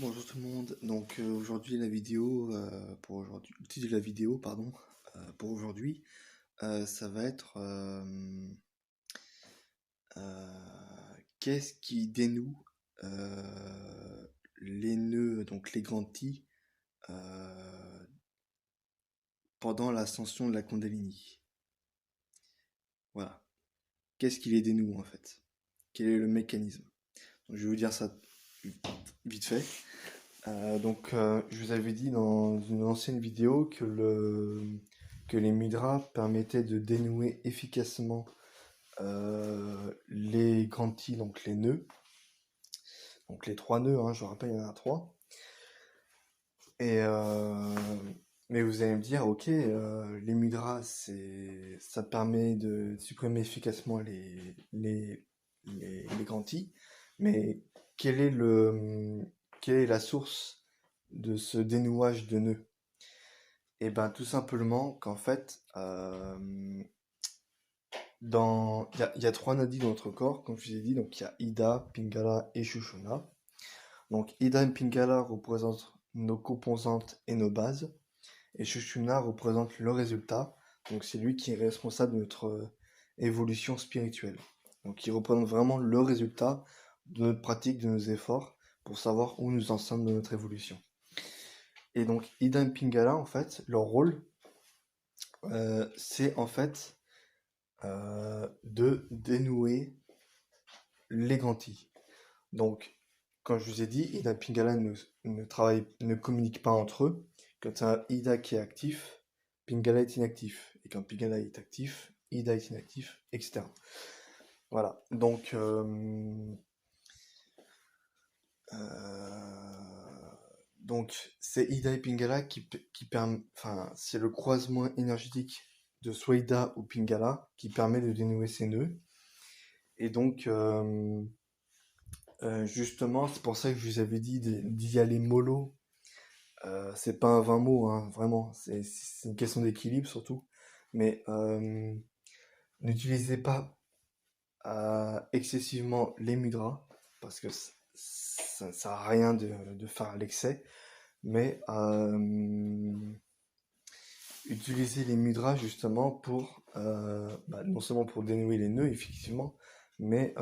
Bonjour tout le monde. Donc aujourd'hui la vidéo pour aujourd'hui, le titre de la vidéo pardon pour aujourd'hui ça va être qu'est-ce qui dénoue les nœuds donc les grands-T euh, pendant l'ascension de la Kundalini. Voilà. Qu'est-ce qui les dénoue en fait? Quel est le mécanisme? Donc, je vais vous dire ça vite fait. Je vous avais dit dans une ancienne vidéo que les mudras permettaient de dénouer efficacement les granthis, donc les nœuds, donc les trois nœuds, hein, je vous rappelle, il y en a trois. Et mais vous allez me dire, ok, les mudras, ça permet de supprimer efficacement les granthis, mais quel est quelle est la source de ce dénouage de nœuds? Et ben tout simplement qu'en fait, il y a trois nadis dans notre corps, comme je vous ai dit, donc il y a Ida, Pingala et Shushuna. Donc Ida et Pingala représentent nos composantes et nos bases, et Shushuna représente le résultat, donc c'est lui qui est responsable de notre évolution spirituelle. Donc il représente vraiment le résultat de notre pratique, de nos efforts, pour savoir où nous en sommes dans notre évolution. Et donc Ida et Pingala, en fait, leur rôle, c'est en fait de dénouer les grantilles. Donc, comme je vous ai dit, Ida et Pingala ne communiquent pas entre eux. Quand tu as Ida qui est actif, Pingala est inactif. Et quand Pingala est actif, Ida est inactif, etc. Voilà. Donc c'est Ida et Pingala qui permet, enfin, c'est le croisement énergétique de soit Ida ou Pingala qui permet de dénouer ces nœuds. Et justement, c'est pour ça que je vous avais dit d'y aller mollo. C'est pas un 20 mots, hein, vraiment. C'est une question d'équilibre surtout. Mais n'utilisez pas excessivement les mudras parce que ça ne sert à rien de faire l'excès. Mais utilisez les mudras justement pour non seulement pour dénouer les nœuds, effectivement, mais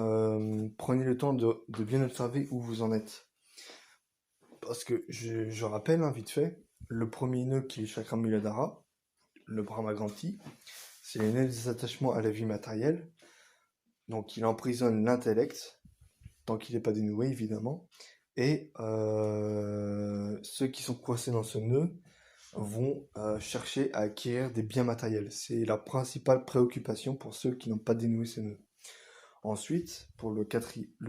prenez le temps de bien observer où vous en êtes. Parce que je rappelle, hein, vite fait, le premier nœud qui est le chakra Muladhara, le Brahmagranthi, c'est le nœud des attachements à la vie matérielle. Donc il emprisonne l'intellect, tant qu'il n'est pas dénoué, évidemment. Et ceux qui sont coincés dans ce nœud vont chercher à acquérir des biens matériels. C'est la principale préoccupation pour ceux qui n'ont pas dénoué ce nœud. Ensuite, pour le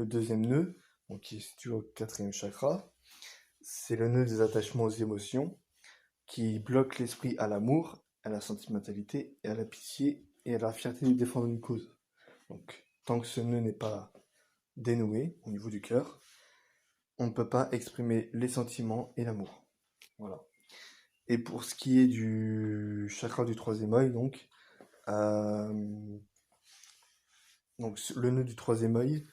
deuxième nœud, donc qui est situé au quatrième chakra, c'est le nœud des attachements aux émotions qui bloque l'esprit à l'amour, à la sentimentalité et à la pitié et à la fierté de défendre une cause. Donc, tant que ce nœud n'est pas dénoué au niveau du cœur, on ne peut pas exprimer les sentiments et l'amour. Voilà. Et pour ce qui est du chakra du troisième œil, euh, donc le nœud du troisième œil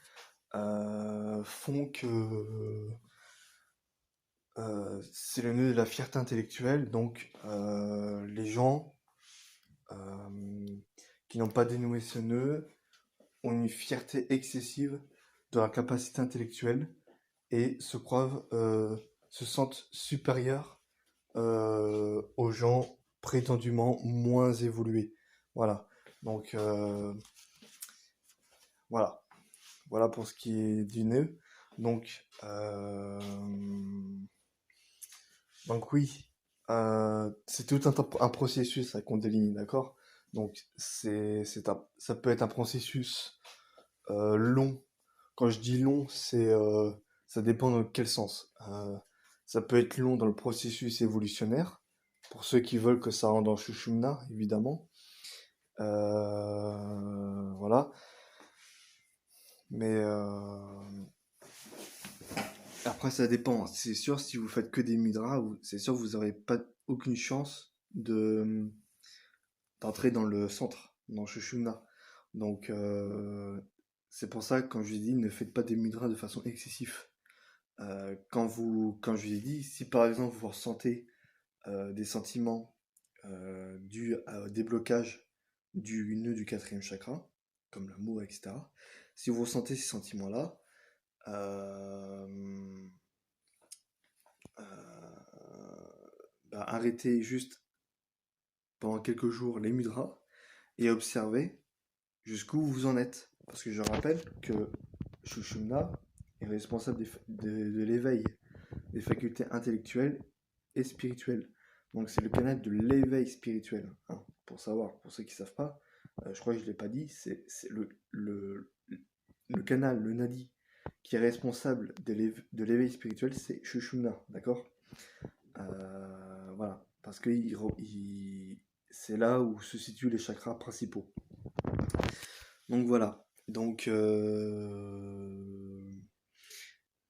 font que c'est le nœud de la fierté intellectuelle. Donc les gens euh, qui n'ont pas dénoué ce nœud ont une fierté excessive de leur capacité intellectuelle et se sentent supérieurs aux gens prétendument moins évolués. Voilà. Donc voilà. Voilà pour ce qui est du nœud. Donc, euh, donc oui, c'est tout un processus à Kundalini, d'accord? Donc ça peut être un processus long. Quand je dis long, ça dépend dans quel sens. Ça peut être long dans le processus évolutionnaire, pour ceux qui veulent que ça rentre dans Shushumna, évidemment. Voilà. Mais après, ça dépend. C'est sûr, si vous faites que des mudras, c'est sûr que vous n'aurez pas aucune chance d'entrer dans le centre, dans Shushumna. Donc, c'est pour ça que, quand je dis, ne faites pas des mudras de façon excessive. Comme je vous ai dit, si par exemple vous ressentez des sentiments dus au déblocage du nœud du quatrième chakra, comme l'amour, etc. Si vous ressentez ces sentiments-là, euh, arrêtez juste pendant quelques jours les mudras et observez jusqu'où vous en êtes. Parce que je rappelle que Shushumna est responsable de l'éveil des facultés intellectuelles et spirituelles. Donc c'est le canal de l'éveil spirituel. Hein, pour savoir, pour ceux qui ne savent pas, je crois que je ne l'ai pas dit, c'est le canal, le nadi, qui est responsable de l'éveil spirituel, c'est Shushumna, d'accord. Voilà, parce que c'est là où se situent les chakras principaux. Donc voilà. Donc,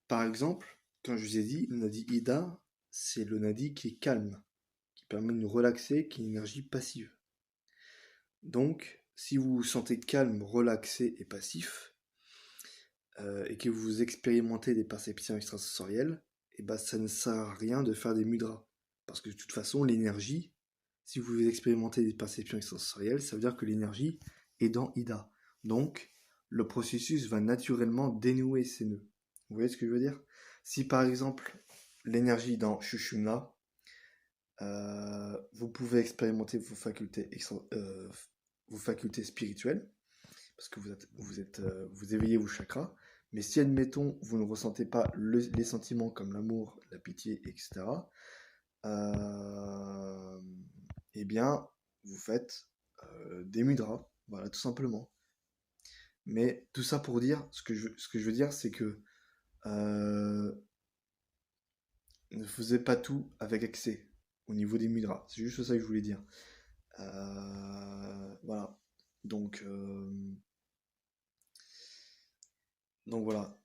par exemple, quand je vous ai dit, le nadi Ida, c'est le nadi qui est calme, qui permet de nous relaxer, qui est une énergie passive. Donc, si vous vous sentez calme, relaxé et passif, et que vous expérimentez des perceptions extrasensorielles, et ben ça ne sert à rien de faire des mudras. Parce que de toute façon, l'énergie, si vous expérimentez des perceptions extrasensorielles, ça veut dire que l'énergie est dans Ida. Donc, le processus va naturellement dénouer ces nœuds. Vous voyez ce que je veux dire? Si par exemple, l'énergie dans Shushumna, vous pouvez expérimenter vos facultés spirituelles, parce que vous éveillez vos chakras. Mais si, admettons, vous ne ressentez pas les sentiments comme l'amour, la pitié, etc., euh, eh bien, vous faites des mudras, voilà, tout simplement. Mais tout ça pour dire, ce que je veux dire, c'est que ne faisait pas tout avec excès au niveau des mudras. C'est juste ça que je voulais dire. Voilà. Donc, euh, donc voilà.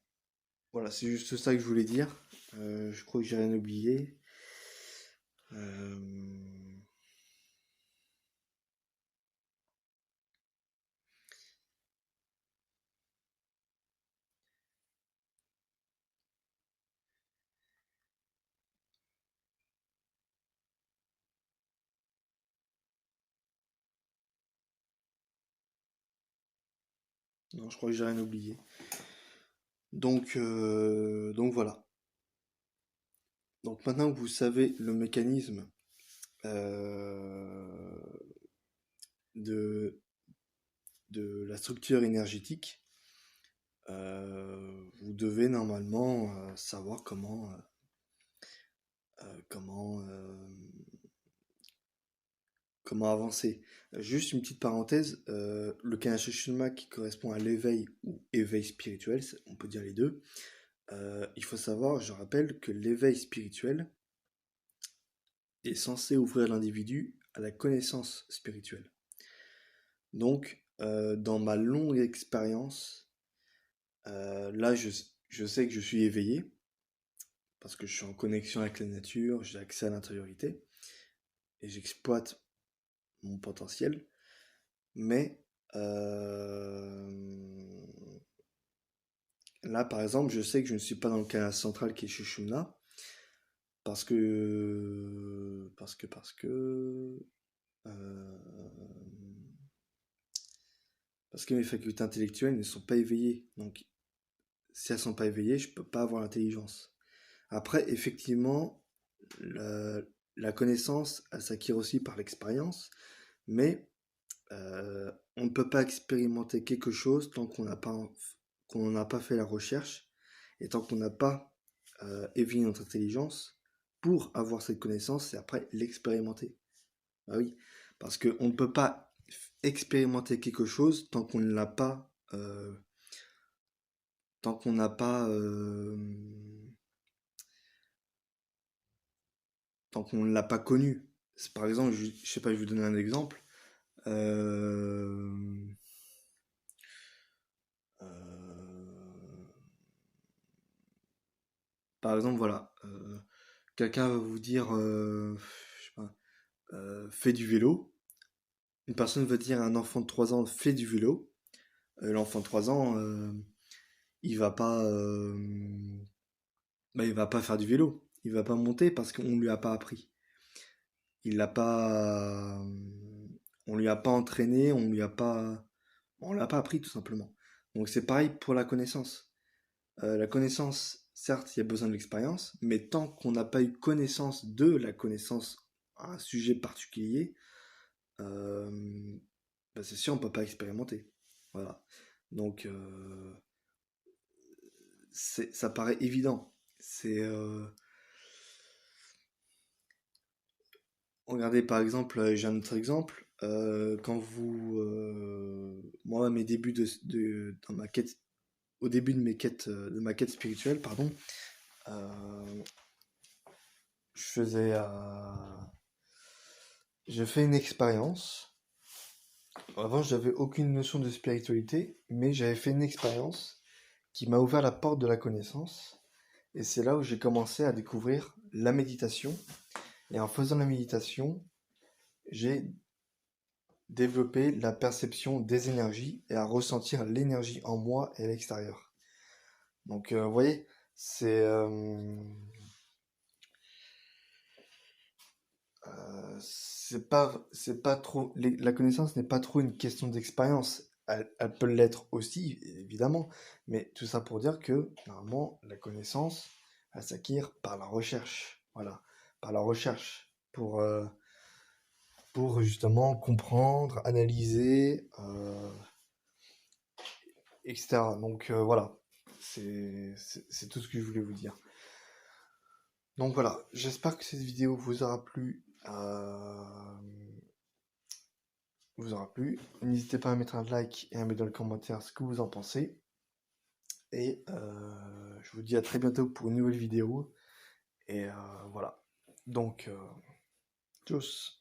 Voilà, c'est juste ça que je voulais dire. Je crois que j'ai rien oublié. Euh, non, je crois que j'ai rien oublié. Donc voilà. Donc maintenant que vous savez le mécanisme euh, de, de la structure énergétique, vous devez normalement savoir comment, comment avancer. Juste une petite parenthèse, le Kanashishima qui correspond à l'éveil ou éveil spirituel, on peut dire les deux. Il faut savoir, je rappelle, que l'éveil spirituel est censé ouvrir l'individu à la connaissance spirituelle. Donc, dans ma longue expérience, là, je sais que je suis éveillé, parce que je suis en connexion avec la nature, j'ai accès à l'intériorité, et j'exploite mon potentiel, mais là, par exemple, je sais que je ne suis pas dans le canal central qui est Shushumna, parce que, euh, parce que mes facultés intellectuelles ne sont pas éveillées. Donc, si elles ne sont pas éveillées, je ne peux pas avoir l'intelligence. Après, effectivement, la, la connaissance, elle s'acquiert aussi par l'expérience, mais on ne peut pas expérimenter quelque chose tant qu'on n'a pas fait la recherche et tant qu'on n'a pas éveillé notre intelligence pour avoir cette connaissance et après l'expérimenter. Ah oui, parce qu'on ne peut pas expérimenter quelque chose tant qu'on n'a pas, tant qu'on ne l'a pas connu. Par exemple, je sais pas, je vais vous donner un exemple. Euh, euh, Par exemple, voilà, quelqu'un va vous dire, je sais pas, fais du vélo. Une personne va dire à un enfant de 3 ans, fais du vélo. L'enfant de 3 ans, il va pas, bah, il va pas faire du vélo. Il va pas monter parce qu'on lui a pas appris. Il l'a pas, on lui a pas entraîné, on lui a pas appris tout simplement. Donc c'est pareil pour la connaissance. La connaissance, certes, il y a besoin de l'expérience, mais tant qu'on n'a pas eu connaissance de la connaissance à un sujet particulier, euh, bah, c'est sûr, on peut pas expérimenter. Voilà. Donc ça paraît évident. C'est Regardez par exemple, j'ai un autre exemple. Moi, à mes débuts dans ma quête, au début de de ma quête spirituelle, pardon, euh, je faisais, j'ai fait une expérience. Avant, j'avais aucune notion de spiritualité, mais j'avais fait une expérience qui m'a ouvert la porte de la connaissance. Et c'est là où j'ai commencé à découvrir la méditation. Et en faisant la méditation, j'ai développé la perception des énergies et à ressentir l'énergie en moi et à l'extérieur. Donc, vous voyez, c'est c'est pas trop, la connaissance n'est pas trop une question d'expérience. Elle peut l'être aussi, évidemment, mais tout ça pour dire que normalement, la connaissance, elle s'acquiert par la recherche. Voilà, par la recherche pour justement comprendre, analyser, etc. Donc voilà, c'est tout ce que je voulais vous dire. Donc voilà, j'espère que cette vidéo vous aura plu. Vous aura plu. N'hésitez pas à mettre un like et à mettre dans les commentaires ce que vous en pensez. Et je vous dis à très bientôt pour une nouvelle vidéo. Et voilà. Donc, tchuss.